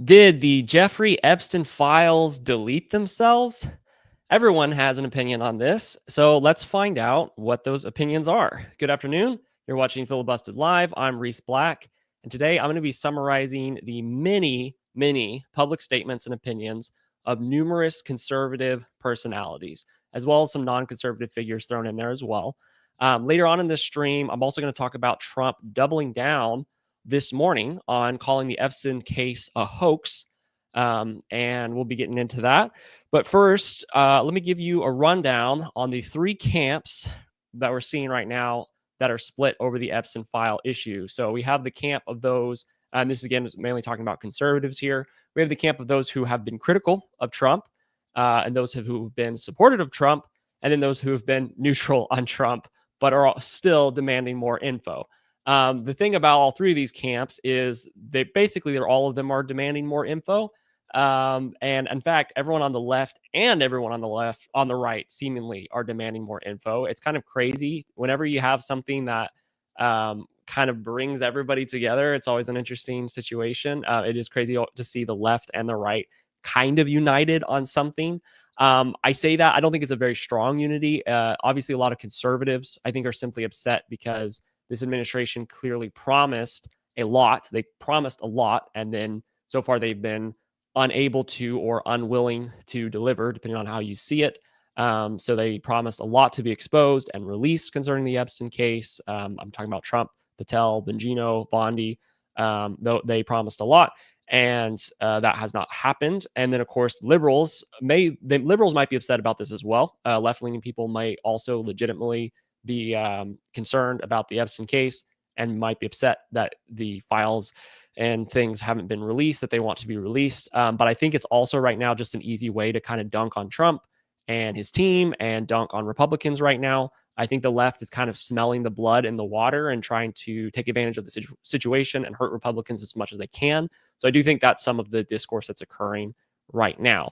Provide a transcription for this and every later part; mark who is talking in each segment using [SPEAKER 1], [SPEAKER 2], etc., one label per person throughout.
[SPEAKER 1] Did the Jeffrey Epstein files delete themselves? Everyone has an opinion on this, so let's find out what those opinions are. Good afternoon. You're watching Filibusted Live. I'm Reese Black, and today I'm going to be summarizing the many public statements and opinions of numerous conservative personalities, as well as some non-conservative figures thrown in there as well. Later on in this stream, I'm also going to talk about Trump doubling down this morning on calling the Epstein case a hoax, and we'll be getting into that. But first, let me give you a rundown on the three camps that we're seeing right now that are split over the Epstein file issue. So we have the camp of those, and this again is mainly talking about conservatives here. We have the camp of those who have been critical of Trump, and those who have been supportive of Trump, and then those who have been neutral on Trump, but are still demanding more info. The thing about all three of these camps is they're all of them are demanding more info. And in fact, everyone on the left and everyone on the right seemingly are demanding more info. It's kind of crazy. Whenever you have something that kind of brings everybody together, it's always an interesting situation. It is crazy to see the left and the right kind of united on something. I say that I don't think it's a very strong unity. Obviously, a lot of conservatives, I think, are simply upset because this administration clearly promised a lot. They promised a lot, and then so far they've been unable to or unwilling to deliver, depending on how you see it. So they promised a lot to be exposed and released concerning the Epstein case. I'm talking about Trump, Patel, Bongino, Bondi. Though they promised a lot, and that has not happened. And then, of course, liberals might be upset about this as well. Left-leaning people might also legitimately be concerned about the Epstein case and might be upset that the files and things haven't been released that they want to be released. But I think it's also right now just an easy way to kind of dunk on Trump and his team and dunk on Republicans right now. I think the left is kind of smelling the blood in the water and trying to take advantage of the situation and hurt Republicans as much as they can. So I do think that's some of the discourse that's occurring right now.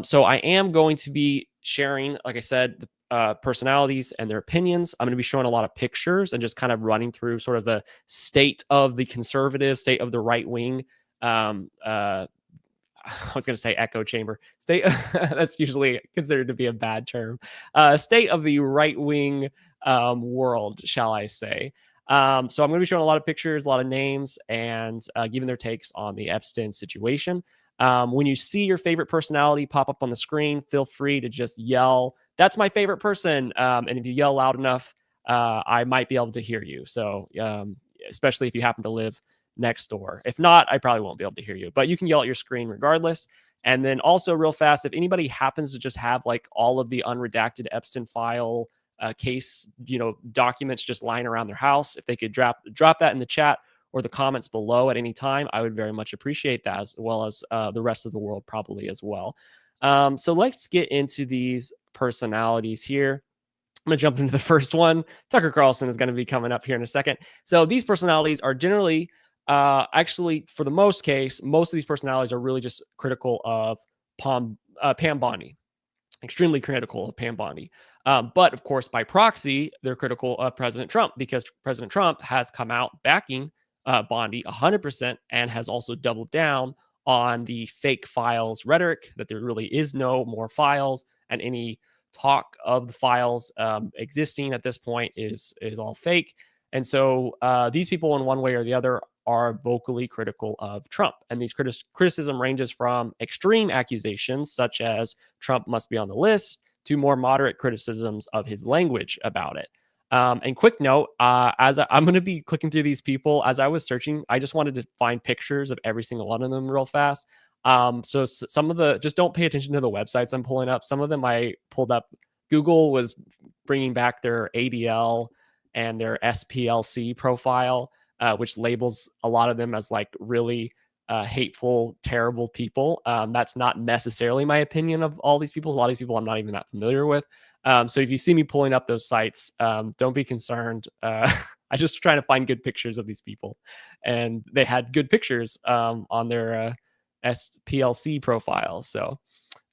[SPEAKER 1] So I am going to be sharing, like I said, the personalities and their opinions. I'm going to be showing a lot of pictures and just kind of running through sort of the state of the conservative, state of the right wing. I was going to say echo chamber. State that's usually considered to be a bad term. State of the right wing world, shall I say? So I'm going to be showing a lot of pictures, a lot of names, and giving their takes on the Epstein situation. When you see your favorite personality pop up on the screen, feel free to just yell, "That's my favorite person." And if you yell loud enough, I might be able to hear you. So especially if you happen to live next door. If not, I probably won't be able to hear you, but you can yell at your screen regardless. And then also real fast, if anybody happens to just have like all of the unredacted Epstein file case, documents just lying around their house, if they could drop that in the chat or the comments below at any time, I would very much appreciate that, as well as the rest of the world probably as well. So let's get into these personalities here. I'm going to jump into the first one. Tucker Carlson is going to be coming up here in a second. So these personalities are generally, actually, for the most of these personalities are really just critical of Pam Bondi. Extremely critical of Pam Bondi. But of course, by proxy, they're critical of President Trump because President Trump has come out backing Bondi 100% and has also doubled down on the fake files rhetoric, that there really is no more files, and any talk of the files existing at this point is all fake. And so these people, in one way or the other, are vocally critical of Trump. And these criticism ranges from extreme accusations, such as Trump must be on the list, to more moderate criticisms of his language about it. And quick note, as I'm going to be clicking through these people, as I was searching, I just wanted to find pictures of every single one of them real fast. So some of the, just don't pay attention to the websites I'm pulling up. Some of them I pulled up. Google was bringing back their ADL and their SPLC profile, which labels a lot of them as like really hateful, terrible people. That's not necessarily my opinion of all these people. A lot of these people I'm not even that familiar with. So if you see me pulling up those sites, don't be concerned. I just trying to find good pictures of these people, and they had good pictures on their SPLC profiles. So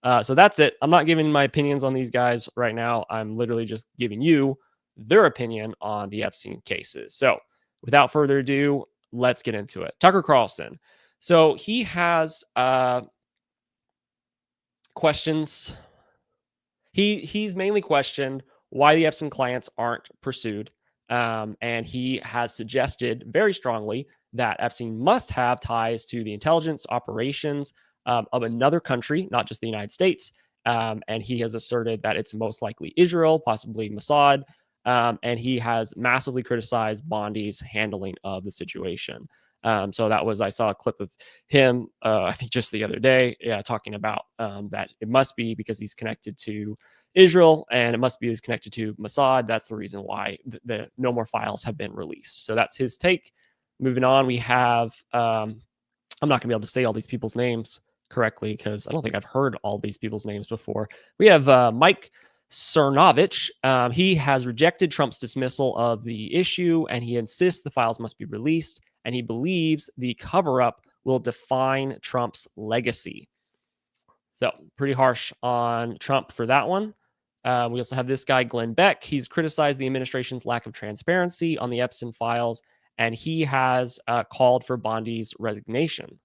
[SPEAKER 1] that's it. I'm not giving my opinions on these guys right now. I'm literally just giving you their opinion on the Epstein cases. So without further ado, let's get into it. Tucker Carlson. So he has questions. He's mainly questioned why the Epstein clients aren't pursued. And he has suggested very strongly that Epstein must have ties to the intelligence operations of another country, not just the United States. And he has asserted that it's most likely Israel, possibly Mossad. And he has massively criticized Bondi's handling of the situation. So that was, I saw a clip of him, I think just the other day, talking about that it must be because he's connected to Israel and it must be he's connected to Mossad. That's the reason why the no more files have been released. So that's his take. Moving on, we have, I'm not going to be able to say all these people's names correctly because I don't think I've heard all these people's names before. We have Mike Cernovich. He has rejected Trump's dismissal of the issue and he insists the files must be released. And he believes the cover up will define Trump's legacy. So, pretty harsh on Trump for that one. We also have this guy, Glenn Beck. He's criticized the administration's lack of transparency on the Epstein files, and he has called for Bondi's resignation.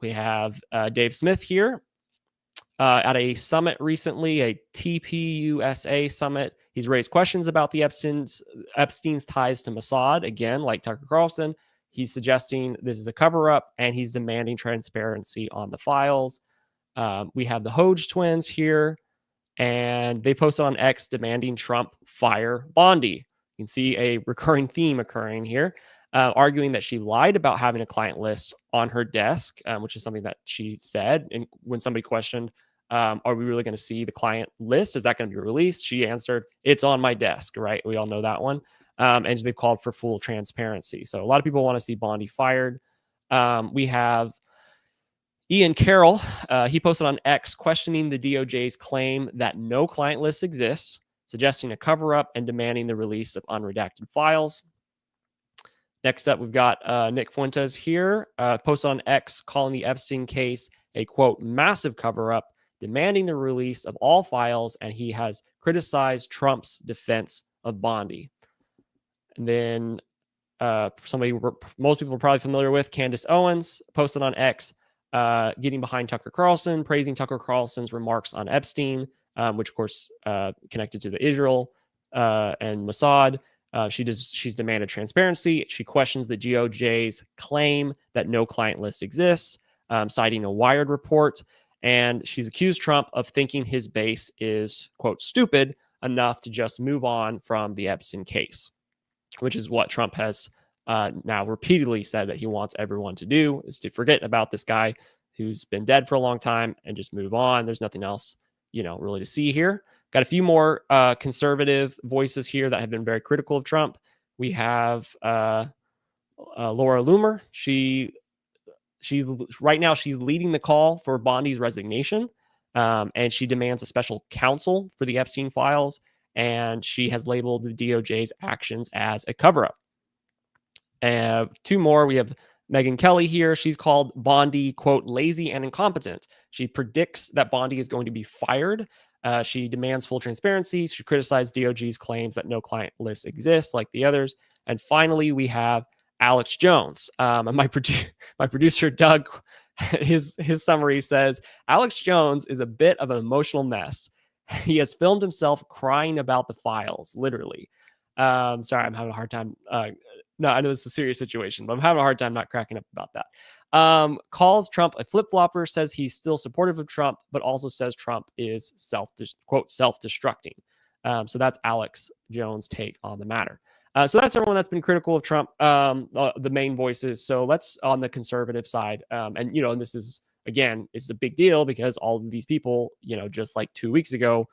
[SPEAKER 1] We have Dave Smith here at a summit recently, a TPUSA summit. He's raised questions about the Epstein's ties to Mossad, again, like Tucker Carlson. He's suggesting this is a cover-up, and he's demanding transparency on the files. We have the Hoge twins here, and they posted on X demanding Trump fire Bondi. You can see a recurring theme occurring here, arguing that she lied about having a client list on her desk, which is something that she said. And when somebody questioned, are we really going to see the client list? Is that going to be released? She answered, it's on my desk, right? We all know that one. And they've called for full transparency. So a lot of people want to see Bondi fired. We have Ian Carroll. He posted on X questioning the DOJ's claim that no client list exists, suggesting a cover-up and demanding the release of unredacted files. Next up, we've got Nick Fuentes here, posted on X calling the Epstein case a, quote, massive cover-up, demanding the release of all files, and he has criticized Trump's defense of Bondi. And then somebody most people are probably familiar with, Candace Owens, posted on X, getting behind Tucker Carlson, praising Tucker Carlson's remarks on Epstein, which, of course, connected to the Israel and Mossad. She's demanded transparency. She questions the DOJ's claim that no client list exists, citing a Wired report. And she's accused Trump of thinking his base is, quote, stupid enough to just move on from the Epstein case, which is what Trump has now repeatedly said that he wants everyone to do, is to forget about this guy who's been dead for a long time and just move on. There's nothing else, really to see here. Got a few more conservative voices here that have been very critical of Trump. We have Laura Loomer. She's right now she's leading the call for Bondi's resignation, and she demands a special counsel for the Epstein files, and she has labeled the DOJ's actions as a cover-up. Two more. We have Megyn Kelly here. She's called Bondi, quote, lazy and incompetent. She predicts that Bondi is going to be fired. She demands full transparency. She criticized DOJ's claims that no client list exists like the others. And finally, we have Alex Jones. And my producer, Doug, his summary says, Alex Jones is a bit of an emotional mess. He has filmed himself crying about the files, literally. Sorry, I'm having a hard time. No, I know this is a serious situation, but I'm having a hard time not cracking up about that. Calls Trump a flip-flopper, says he's still supportive of Trump, but also says Trump is self-destructing. So that's Alex Jones' take on the matter. So that's everyone that's been critical of Trump, the main voices. So let's on the conservative side. And this is, again, it's a big deal because all of these people, just like 2 weeks ago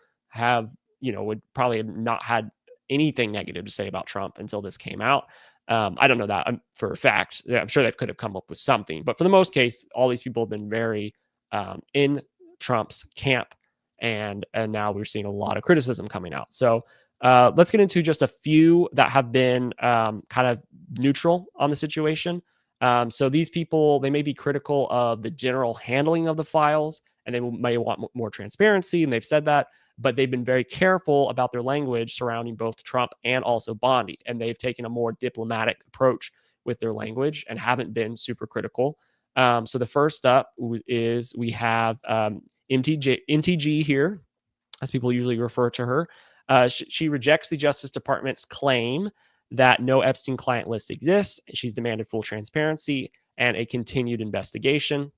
[SPEAKER 1] would probably have not had anything negative to say about Trump until this came out. I don't know that for a fact. I'm sure they could have come up with something, but for the most case, all these people have been very in Trump's camp, and now we're seeing a lot of criticism coming out. So let's get into just a few that have been kind of neutral on the situation. So these people, they may be critical of the general handling of the files, and they may want more transparency, and they've said that. But they've been very careful about their language surrounding both Trump and also Bondi. And they've taken a more diplomatic approach with their language and haven't been super critical. So the first up is we have MTG here, as people usually refer to her. She rejects the Justice Department's claim that no Epstein client list exists. She's demanded full transparency and a continued investigation.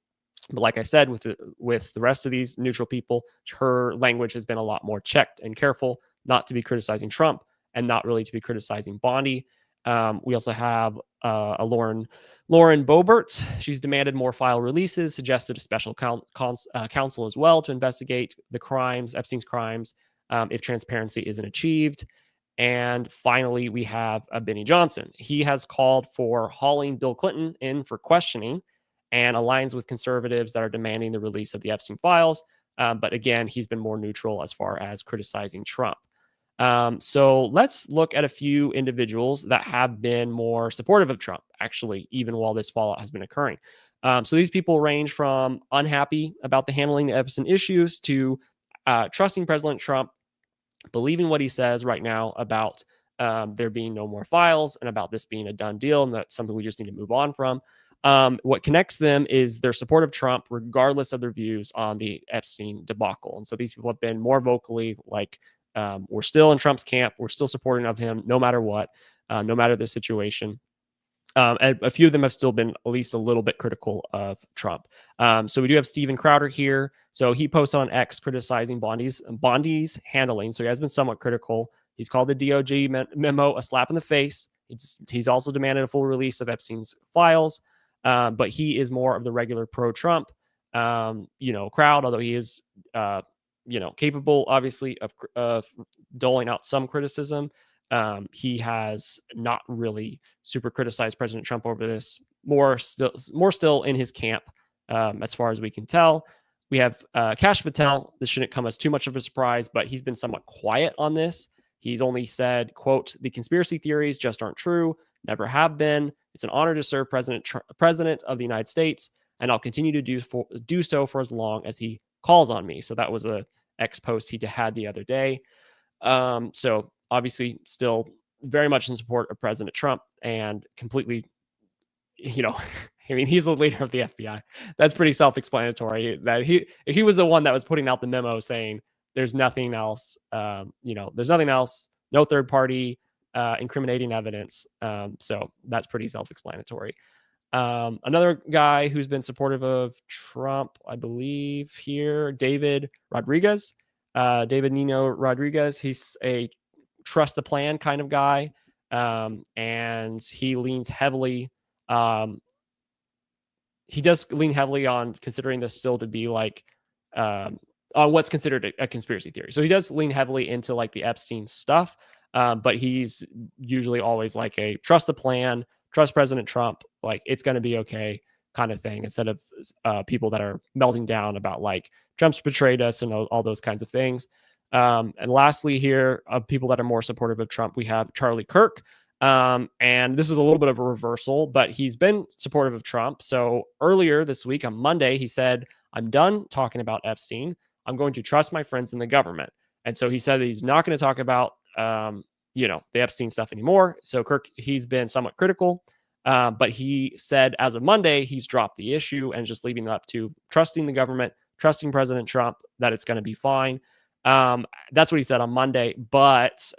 [SPEAKER 1] But like I said, with the rest of these neutral people, her language has been a lot more checked and careful, not to be criticizing Trump and not really to be criticizing Bondi. We also have a Lauren Boebert. She's demanded more file releases, suggested a special counsel as well to investigate the crimes, Epstein's crimes, if transparency isn't achieved. And finally, we have Benny Johnson. He has called for hauling Bill Clinton in for questioning and aligns with conservatives that are demanding the release of the Epstein files. But again, he's been more neutral as far as criticizing Trump. So let's look at a few individuals that have been more supportive of Trump, actually, even while this fallout has been occurring. So these people range from unhappy about the handling of Epstein issues to trusting President Trump, believing what he says right now about there being no more files and about this being a done deal and that's something we just need to move on from. What connects them is their support of Trump, regardless of their views on the Epstein debacle. And so these people have been more vocally like, we're still in Trump's camp. We're still supporting of him no matter what, no matter the situation. And a few of them have still been at least a little bit critical of Trump. So we do have Steven Crowder here. So he posted on X criticizing Bondi's handling. So he has been somewhat critical. He's called the DOJ memo a slap in the face. He's also demanded a full release of Epstein's files. But he is more of the regular pro-Trump, crowd, although he is, capable, obviously, of doling out some criticism. He has not really super criticized President Trump over this. More still in his camp, as far as we can tell. We have Kash Patel. This shouldn't come as too much of a surprise, but he's been somewhat quiet on this. He's only said, quote, "The conspiracy theories just aren't true, never have been. It's an honor to serve President of the United States, and I'll continue to do so for as long as he calls on me." So that was a X post he had the other day. So obviously still very much in support of President Trump and completely, I mean, he's the leader of the FBI. That's pretty self-explanatory that he was the one that was putting out the memo saying there's nothing else, there's nothing else, no third party incriminating evidence. So that's pretty self-explanatory. Another guy who's been supportive of Trump, I believe here, David Nino Rodriguez. He's a trust the plan kind of guy. And he leans heavily, he does lean heavily on considering this still to be like, on what's considered a conspiracy theory. So he does lean heavily into like the Epstein stuff. But he's usually always like a trust the plan, trust President Trump, like it's going to be okay kind of thing, instead of people that are melting down about like Trump's betrayed us and all those kinds of things. And lastly here, of people that are more supportive of Trump, we have Charlie Kirk. And this is a little bit of a reversal, but he's been supportive of Trump. So earlier this week on Monday, he said, "I'm done talking about Epstein. I'm going to trust my friends in the government." And so he said that he's not going to talk about, the Epstein stuff anymore. So Kirk, he's been somewhat critical, but he said as of Monday, he's dropped the issue and just leaving it up to trusting the government, trusting President Trump, that it's going to be fine. That's what he said on Monday, but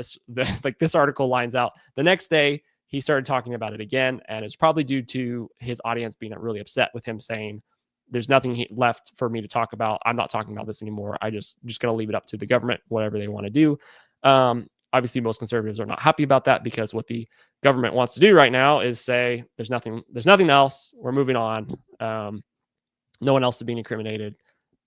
[SPEAKER 1] like this article lines out, the next day he started talking about it again, and it's probably due to his audience being really upset with him saying, "There's nothing left for me to talk about. I'm not talking about this anymore. I just going to leave it up to the government, whatever they want to do." Obviously, most conservatives are not happy about that, because what the government wants to do right now is say, "There's nothing else. We're moving on. No one else is being incriminated."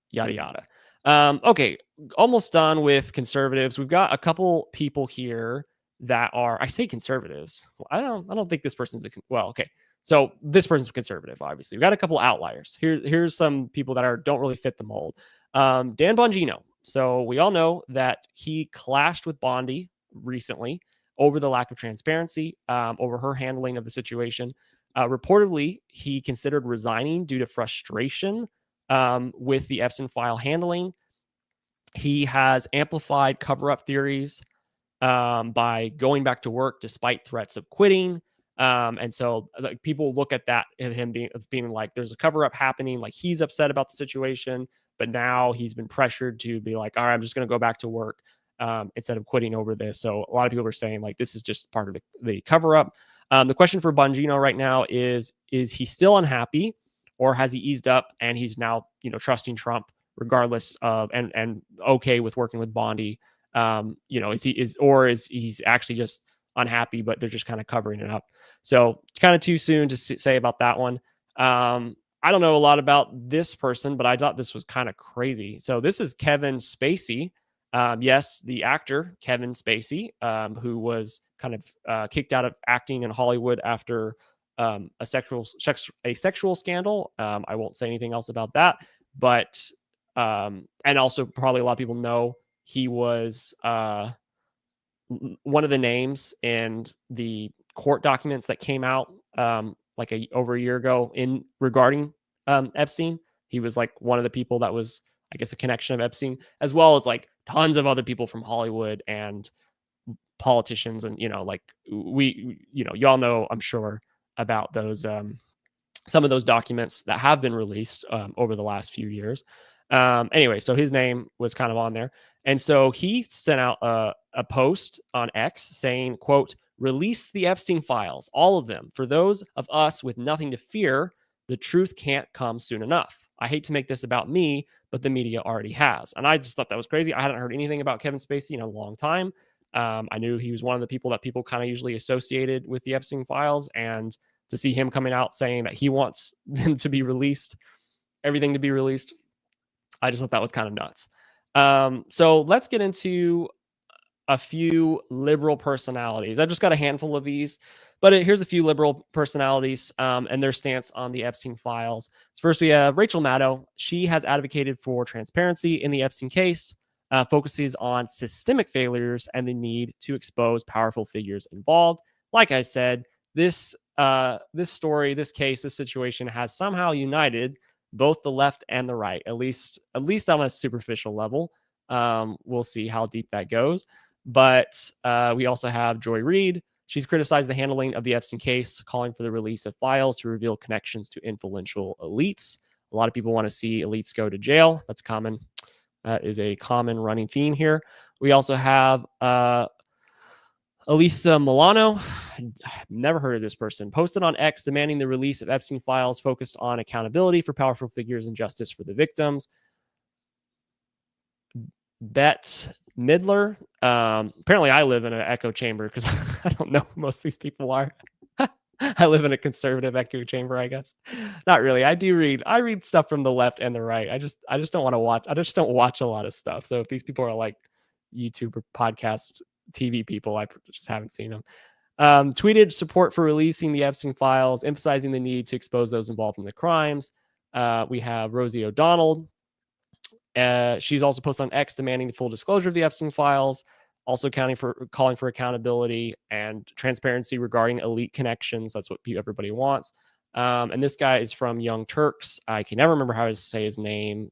[SPEAKER 1] Yada yada. Okay, almost done with conservatives. We've got a couple people here that are, I say conservatives. Well, I don't think this person's okay. So this person's conservative, obviously. We've got a couple outliers. Here's some people that don't really fit the mold. Dan Bongino. So we all know that he clashed with Bondi recently over the lack of transparency, over her handling of the situation. Reportedly, he considered resigning due to frustration with the Epstein file handling. He has amplified cover-up theories by going back to work despite threats of quitting. And so like, people look at that and him being like, there's a cover up happening. Like he's upset about the situation, but now he's been pressured to be like, all right, I'm just going to go back to work instead of quitting over this. So a lot of people are saying like, this is just part of the cover up. The question for Bongino right now is he still unhappy, or has he eased up and he's now, trusting Trump regardless of, and okay with working with Bondi? Is he's actually just unhappy, but they're just kind of covering it up. So it's kind of too soon to say about that one. I don't know a lot about this person, but I thought this was kind of crazy. So this is Kevin Spacey. Yes, the actor Kevin Spacey, who was kind of kicked out of acting in Hollywood after a sexual scandal. I won't say anything else about that, but and also probably a lot of people know he was one of the names in the court documents that came out like over a year ago in regarding Epstein. He was like one of the people that was, I guess, a connection of Epstein, as well as like tons of other people from Hollywood and politicians. And, like y'all know, I'm sure, about those, some of those documents that have been released over the last few years. Anyway, so his name was kind of on there. And so he sent out a post on X saying, quote, "Release the Epstein files, all of them. For those of us with nothing to fear, the truth can't come soon enough. I hate to make this about me, but the media already has." And I just thought that was crazy. I hadn't heard anything about Kevin Spacey in a long time. I knew he was one of the people that people kind of usually associated with the Epstein files. And to see him coming out saying that he wants them to be released, everything to be released, I just thought that was kind of nuts. So let's get into a few liberal personalities. I've just got a handful of these, but here's a few liberal personalities and their stance on the Epstein files. So first, we have Rachel Maddow. She has advocated for transparency in the Epstein case, focuses on systemic failures and the need to expose powerful figures involved. Like I said, this story, this case, this situation has somehow united both the left and the right, at least on a superficial level. We'll see how deep that goes. But we also have Joy Reid. She's criticized the handling of the Epstein case, calling for the release of files to reveal connections to influential elites. A lot of people want to see elites go to jail. That's common. That is a common running theme here. We also have Elisa Milano, never heard of this person, posted on X demanding the release of Epstein files focused on accountability for powerful figures and justice for the victims. Bette Midler, apparently I live in an echo chamber because I don't know who most of these people are. I live in a conservative echo chamber, I guess. Not really. I read stuff from the left and the right. I just don't want to watch. I just don't watch a lot of stuff. So if these people are like YouTube or podcast TV people, I just haven't seen them. Tweeted support for releasing the Epstein files, emphasizing the need to expose those involved in the crimes. We have Rosie O'Donnell. She's also posted on X demanding the full disclosure of the Epstein files, also calling for accountability and transparency regarding elite connections. That's what everybody wants. And this guy is from Young Turks. I can never remember how to say his name.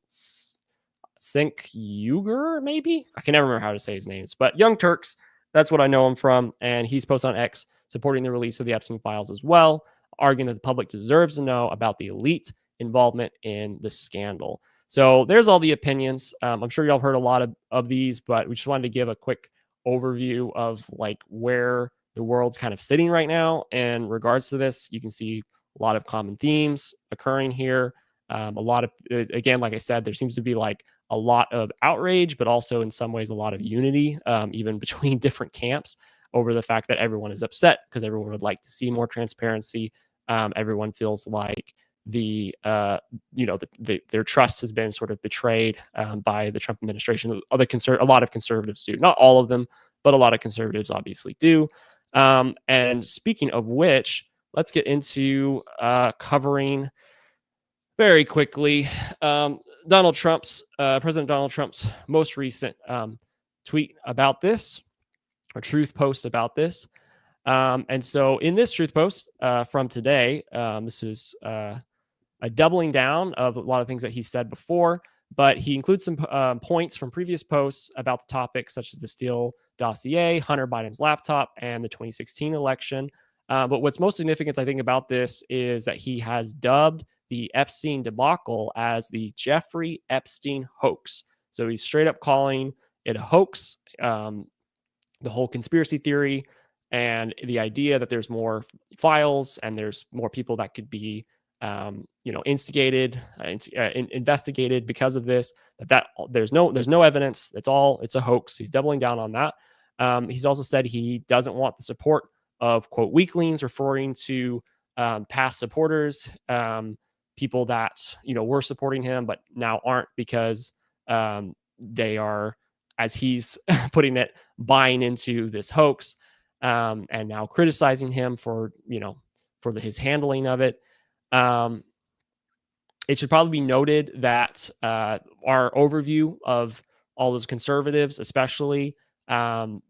[SPEAKER 1] Sink Uyghur, maybe? I can never remember how to say his names. But Young Turks, that's what I know him from. And he's posted on X supporting the release of the Epstein files as well, arguing that the public deserves to know about the elite involvement in the scandal. So there's all the opinions. I'm sure y'all heard a lot of these, but we just wanted to give a quick overview of like where the world's kind of sitting right now in regards to this. You can see a lot of common themes occurring here. A lot of, again, like I said, there seems to be like a lot of outrage, but also in some ways a lot of unity, even between different camps over the fact that everyone is upset because everyone would like to see more transparency. Everyone feels like their trust has been sort of betrayed by the Trump administration. A lot of conservatives do, not all of them, but a lot of conservatives obviously do. And speaking of which, let's get into covering very quickly President Donald Trump's most recent tweet about this, or truth post about this. And so in this truth post from today, this is a doubling down of a lot of things that he said before, but he includes some points from previous posts about the topics such as the Steele dossier, Hunter Biden's laptop, and the 2016 election. But what's most significant, I think, about this is that he has dubbed the Epstein debacle as the Jeffrey Epstein hoax. So he's straight up calling it a hoax. The whole conspiracy theory and the idea that there's more files and there's more people that could be instigated, investigated because of this. That there's no evidence. It's a hoax. He's doubling down on that. He's also said he doesn't want the support of quote weaklings, referring to past supporters, people that were supporting him but now aren't because they are, as he's putting it, buying into this hoax, and now criticizing him for his handling of it. It should probably be noted that our overview of all those conservatives, especially, we kind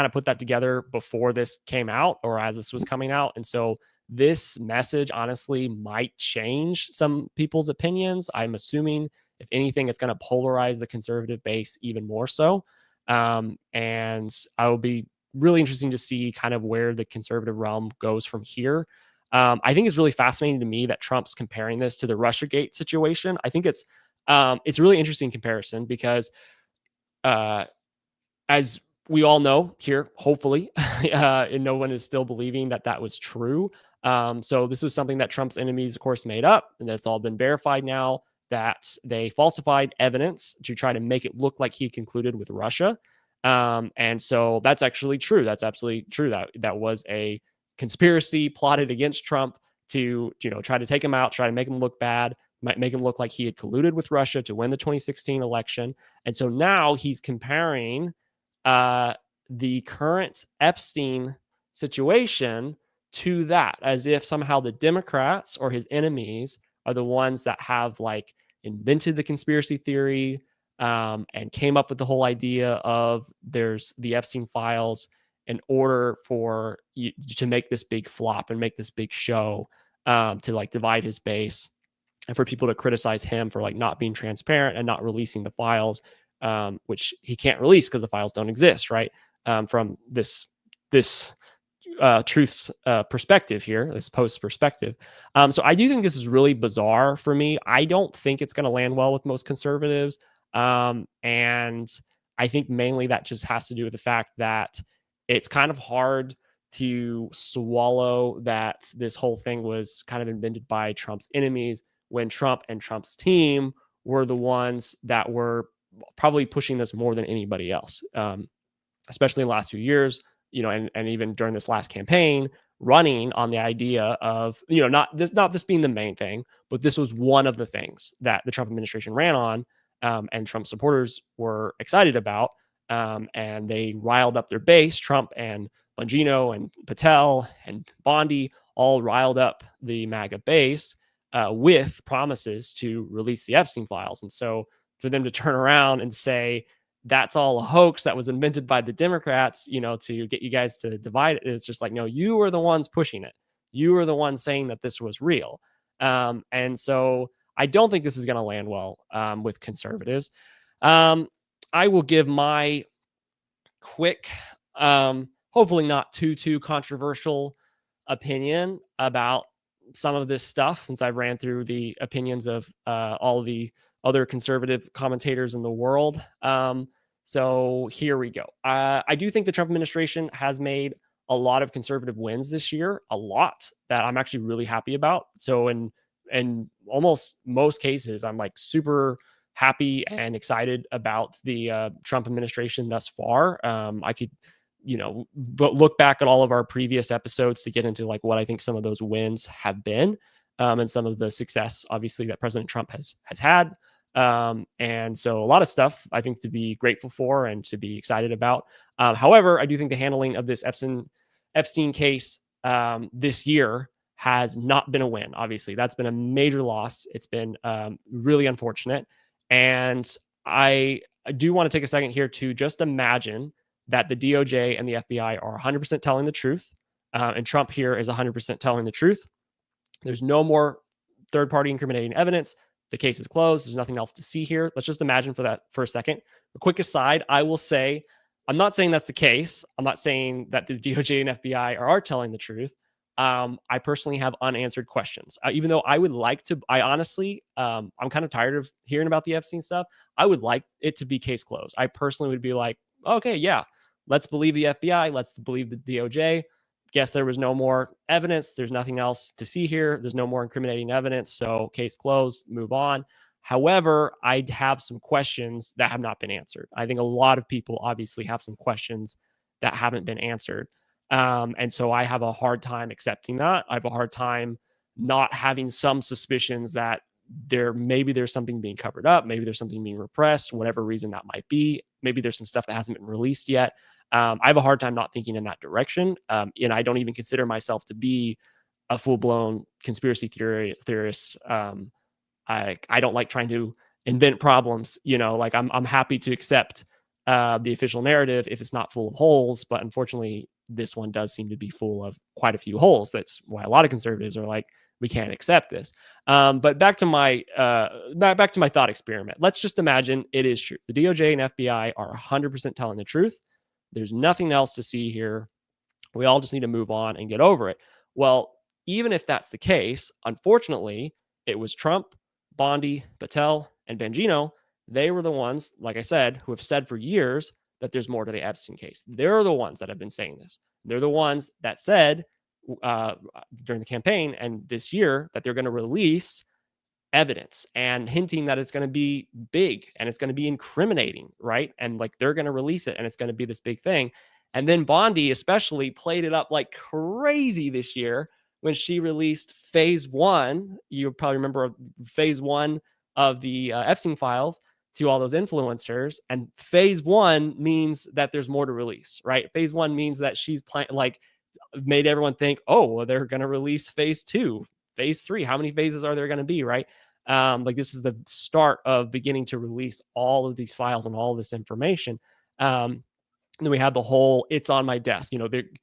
[SPEAKER 1] of put that together before this came out or as this was coming out. And so this message honestly might change some people's opinions. I'm assuming, if anything, it's going to polarize the conservative base even more so. And I will be really interesting to see kind of where the conservative realm goes from here. I think it's really fascinating to me that Trump's comparing this to the Russiagate situation. I think it's really interesting comparison because, as we all know here, hopefully, and no one is still believing that was true. So this was something that Trump's enemies, of course, made up, and that's all been verified now, that they falsified evidence to try to make it look like he concluded with Russia. And so that's actually true. That's absolutely true. That was a conspiracy plotted against Trump to try to take him out, try to make him look bad, might make him look like he had colluded with Russia to win the 2016 election. And so now he's comparing the current Epstein situation to that, as if somehow the Democrats or his enemies are the ones that have like invented the conspiracy theory, and came up with the whole idea of there's the Epstein files in order for you to make this big flop and make this big show, to like divide his base and for people to criticize him for like not being transparent and not releasing the files, which he can't release because the files don't exist, right? From this truth's perspective here, this post perspective. So I do think this is really bizarre for me. I don't think it's going to land well with most conservatives. And I think mainly that just has to do with the fact that it's kind of hard to swallow that this whole thing was kind of invented by Trump's enemies when Trump and Trump's team were the ones that were probably pushing this more than anybody else, especially in the last few years, and even during this last campaign, running on the idea of, not this being the main thing, but this was one of the things that the Trump administration ran on, and Trump supporters were excited about, and they riled up their base. Trump and Bongino and Patel and Bondi all riled up the MAGA base with promises to release the Epstein files. And so for them to turn around and say that's all a hoax that was invented by the Democrats, to get you guys to divide it, it's just like, no, you were the ones pushing it. You were the ones saying that this was real. And so I don't think this is going to land well with conservatives. I will give my quick, hopefully not too controversial opinion about some of this stuff, since I've ran through the opinions of all the other conservative commentators in the world. So here we go. I do think the Trump administration has made a lot of conservative wins this year, a lot that I'm actually really happy about. So in almost most cases, I'm like super happy and excited about the Trump administration thus far. I could, look back at all of our previous episodes to get into like what I think some of those wins have been, and some of the success, obviously, that President Trump has had. And so a lot of stuff I think to be grateful for and to be excited about. However, I do think the handling of this Epstein case this year has not been a win. Obviously, that's been a major loss. It's been really unfortunate. And I do want to take a second here to just imagine that the DOJ and the FBI are 100% telling the truth, and Trump here is 100% telling the truth. There's no more third-party incriminating evidence. The case is closed. There's nothing else to see here. Let's just imagine for a second. A quick aside, I will say I'm not saying that's the case. I'm not saying that the DOJ and FBI are telling the truth. I personally have unanswered questions. Even though I would like to, I honestly, I'm kind of tired of hearing about the Epstein stuff. I would like it to be case closed. I personally would be like, okay, yeah, let's believe the FBI. Let's believe the DOJ. Guess there was no more evidence. There's nothing else to see here. There's no more incriminating evidence. So case closed, move on. However, I have some questions that have not been answered. I think a lot of people obviously have some questions that haven't been answered. And so I have a hard time accepting that. I have a hard time not having some suspicions that maybe there's something being covered up, maybe there's something being repressed, whatever reason that might be. Maybe there's some stuff that hasn't been released yet. I have a hard time not thinking in that direction. And I don't even consider myself to be a full-blown conspiracy theorist. I don't like trying to invent problems. Like I'm happy to accept the official narrative if it's not full of holes, but unfortunately, this one does seem to be full of quite a few holes. That's why a lot of conservatives are like, we can't accept this. But back to my thought experiment. Let's just imagine it is true. The DOJ and FBI are 100% telling the truth. There's nothing else to see here. We all just need to move on and get over it. Well, even if that's the case, unfortunately, it was Trump, Bondi, Patel, and Bongino. They were the ones, like I said, who have said for years that there's more to the Epstein case. They're the ones that have been saying this. They're the ones that said during the campaign and this year that they're going to release evidence and hinting that it's going to be big and it's going to be incriminating, right? And like they're going to release it and it's going to be this big thing. And then Bondi especially played it up like crazy this year when she released phase one. You probably remember phase one of the Epstein files to all those influencers. And phase one means that there's more to release, right? Phase one means that she's made everyone think, oh, well, they're going to release phase two, phase three. How many phases are there going to be, right? Like this is the start of beginning to release all of these files and all of this information. And then we had the whole, it's on my desk.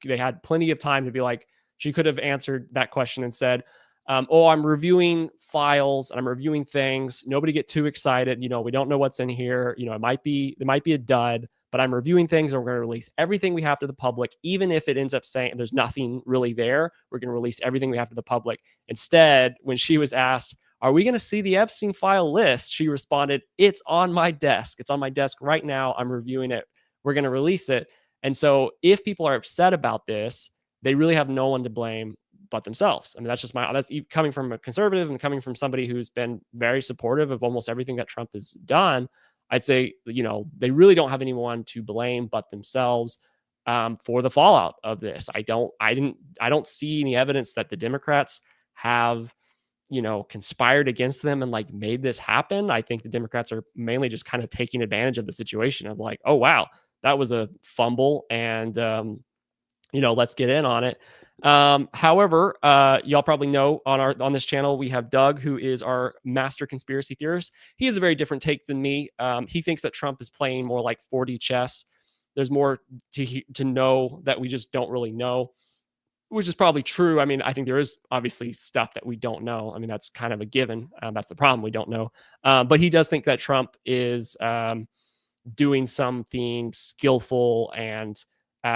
[SPEAKER 1] They had plenty of time to be like, she could have answered that question and said, I'm reviewing files and I'm reviewing things. Nobody get too excited. We don't know what's in here. It might be a dud, but I'm reviewing things and we're going to release everything we have to the public. Even if it ends up saying there's nothing really there, we're going to release everything we have to the public. Instead, when she was asked, are we going to see the Epstein file list? She responded, it's on my desk. It's on my desk right now. I'm reviewing it. We're going to release it. And so if people are upset about this, they really have no one to blame but themselves. I mean, that's coming from a conservative and coming from somebody who's been very supportive of almost everything that Trump has done. I'd say, they really don't have anyone to blame but themselves for the fallout of this. I don't see any evidence that the Democrats have, conspired against them and like made this happen. I think the Democrats are mainly just kind of taking advantage of the situation of like, oh, wow, that was a fumble. And, let's get in on it. However, y'all probably know on this channel, we have Doug, who is our master conspiracy theorist. He has a very different take than me. He thinks that Trump is playing more like 4D chess. There's more to know that we just don't really know, which is probably true. I mean, I think there is obviously stuff that we don't know. I mean, that's kind of a given. That's the problem. We don't know. But he does think that Trump is doing something skillful and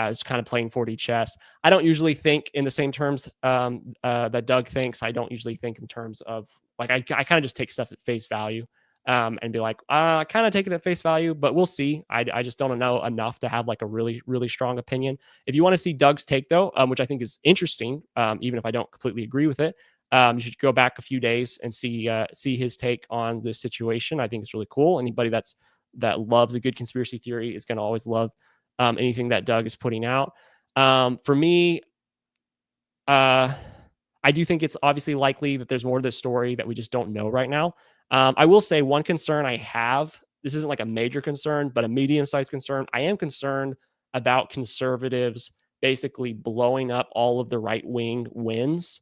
[SPEAKER 1] is kind of playing 4D chess. I don't usually think in the same terms that Doug thinks. I don't usually think in terms of like, I kind of just take stuff at face value and be like, I kind of take it at face value, but we'll see. I just don't know enough to have like a really, really strong opinion. If you want to see Doug's take though, which I think is interesting, even if I don't completely agree with it, you should go back a few days and see his take on this situation. I think it's really cool. Anybody that loves a good conspiracy theory is going to always love anything that Doug is putting out. For me, I do think it's obviously likely that there's more to this story that we just don't know right now. I will say one concern I have, this isn't like a major concern, but a medium-sized concern. I am concerned about conservatives basically blowing up all of the right-wing wins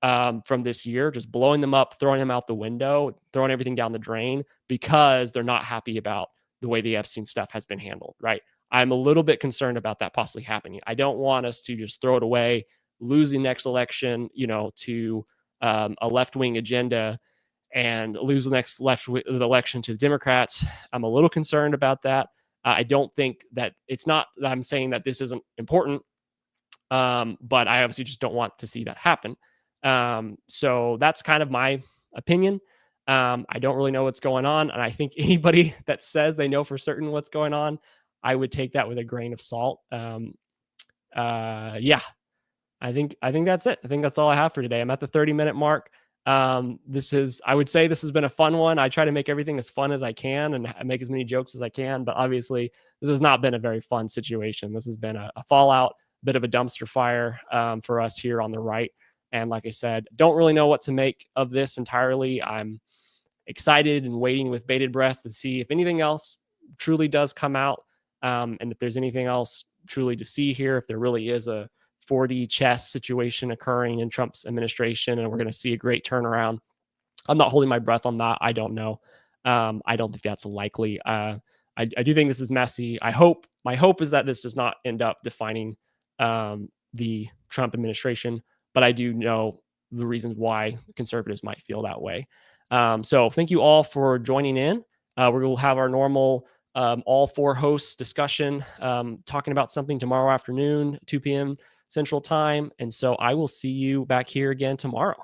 [SPEAKER 1] from this year, just blowing them up, throwing them out the window, throwing everything down the drain because they're not happy about the way the Epstein stuff has been handled, right? I'm a little bit concerned about that possibly happening. I don't want us to just throw it away, lose the next election, to a left-wing agenda and lose the next election to the Democrats. I'm a little concerned about that. I don't think that it's not that I'm saying that this isn't important, but I obviously just don't want to see that happen. So that's kind of my opinion. I don't really know what's going on. And I think anybody that says they know for certain what's going on, I would take that with a grain of salt. Yeah, I think that's it. I think that's all I have for today. I'm at the 30-minute mark. I would say this has been a fun one. I try to make everything as fun as I can and make as many jokes as I can, but obviously this has not been a very fun situation. This has been a fallout, bit of a dumpster fire for us here on the right. And like I said, don't really know what to make of this entirely. I'm excited and waiting with bated breath to see if anything else truly does come out. And if there's anything else truly to see here, if there really is a 4D chess situation occurring in Trump's administration and we're going to see a great turnaround. I'm not holding my breath on that. I don't know. I don't think that's likely. I do think this is messy. My hope is that this does not end up defining the Trump administration, but I do know the reasons why conservatives might feel that way. So thank you all for joining in. We will have our normal all four hosts discussion, talking about something tomorrow afternoon, 2 p.m. Central Time. And so I will see you back here again tomorrow.